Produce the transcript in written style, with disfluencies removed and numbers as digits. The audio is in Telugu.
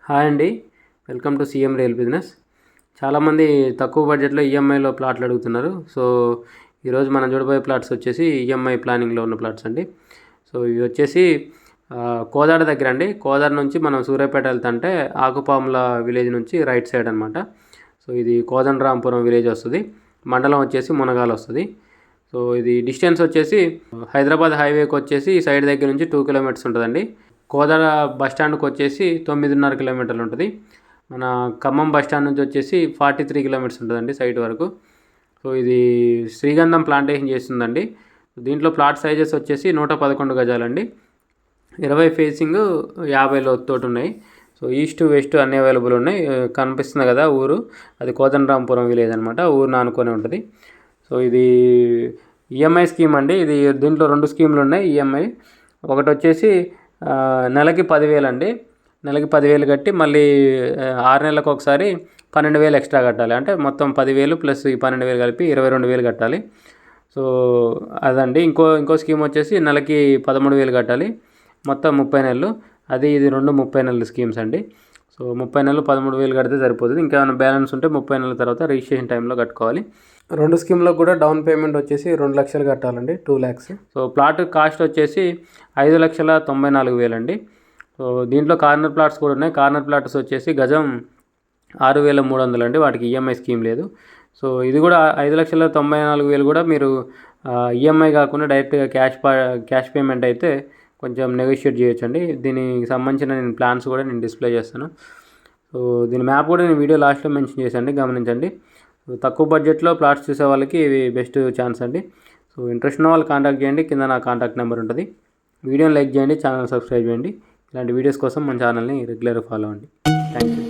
హాయ్ అండి, welcome to CM real business. చాలామంది తక్కువ బడ్జెట్లో ఈఎంఐలో ప్లాట్లు అడుగుతున్నారు. సో ఈరోజు మనం చూడబోయే ప్లాట్స్ వచ్చేసి ఈఎంఐ ప్లానింగ్లో ఉన్న ప్లాట్స్ అండి. సో ఇవి వచ్చేసి కోదాడ దగ్గర అండి. కోదాడ నుంచి మనం సూర్యాపేట వెళ్తుంటే ఆకుపాముల విలేజ్ నుంచి రైట్ సైడ్ అనమాట. సో ఇది కోదండరాంపురం విలేజ్ వస్తుంది. మండలం వచ్చేసి మునగాల వస్తుంది. సో ఇది డిస్టెన్స్ వచ్చేసి హైదరాబాద్ హైవేకి వచ్చేసి ఈ సైడ్ దగ్గర నుంచి 2 కిలోమీటర్స్ ఉంటుందండి. కోదాడ బస్టాండ్కి వచ్చేసి 9.5 కిలోమీటర్లు ఉంటుంది. మన ఖమ్మం బస్టాండ్ నుంచి వచ్చేసి 43 కిలోమీటర్స్ ఉంటుందండి సైట్ వరకు. సో ఇది శ్రీగంధం ప్లాంటేషన్ చేస్తుందండి. దీంట్లో ప్లాట్ సైజెస్ వచ్చేసి 111 గజాలండి. 20 ఫేసింగ్ 50 లోతుతోటి ఉన్నాయి. సో ఈస్ట్ వెస్ట్ అన్నీ అవైలబుల్ ఉన్నాయి. కనిపిస్తుంది కదా ఊరు, అది కోదండరాంపురం విలేజ్ అనమాట. ఊరు ఆనుకొని ఉంటుంది. సో ఇది ఈఎంఐ స్కీమ్ అండి. ఇది దీంట్లో 2 స్కీములు ఉన్నాయి ఈఎంఐ. ఒకటి వచ్చేసి నెలకి 10,000 అండి. నెలకి 10,000 కట్టి మళ్ళీ 6 నెలలకు ఒకసారి 12,000 ఎక్స్ట్రా కట్టాలి. అంటే మొత్తం 10,000 ప్లస్ ఈ 12,000 కలిపి 22,000 కట్టాలి. సో అదండి. ఇంకో స్కీమ్ వచ్చేసి నెలకి 13,000 కట్టాలి, మొత్తం 30 నెలలు. అది ఇది 2 30 నెలల స్కీమ్స్ అండి. సో 30 నెలలు 13,000 కడితే సరిపోతుంది. ఇంకేమైనా బ్యాలెన్స్ ఉంటే 30 నెలల తర్వాత రిజిస్ట్రేషన్ టైంలో కట్టుకోవాలి. 2 స్కీమ్లో కూడా డౌన్ పేమెంట్ వచ్చేసి 2 లక్షలు కట్టాలండి, 2 lakhs. సో ప్లాట్ కాస్ట్ వచ్చేసి 5,94,000 అండి. సో దీంట్లో కార్నర్ ప్లాట్స్ కూడా ఉన్నాయి. కార్నర్ ప్లాట్స్ వచ్చేసి గజం 6,300 అండి. వాటికి ఈఎంఐ స్కీమ్ లేదు. సో ఇది కూడా 5,94,000 కూడా మీరు ఈఎంఐ కాకుండా డైరెక్ట్గా క్యాష్ పేమెంట్ అయితే కొంచెం నెగోషియేట్ చేయొచ్చండి. దీనికి సంబంధించిన నేను ప్లాన్స్ కూడా నేను డిస్ప్లే చేస్తాను. సో దీని మ్యాప్ కూడా నేను వీడియో లాస్ట్లో మెన్షన్ చేశాను, గమనించండి. తక్కువ బడ్జెట్లో ప్లాట్స్ చూసే వాళ్ళకి ఇవి బెస్ట్ ఛాన్స్ అండి. సో ఇంట్రెస్ట్ ఉన్న వాళ్ళు కాంటాక్ట్ చేయండి. కింద నా కాంటాక్ట్ నెంబర్ ఉంటుంది. వీడియోని లైక్ చేయండి, ఛానల్ సబ్స్క్రైబ్ చేయండి. ఇలాంటి వీడియోస్ కోసం మన ఛానల్ని రెగ్యులర్గా ఫాలో అవ్వండి. Thank you.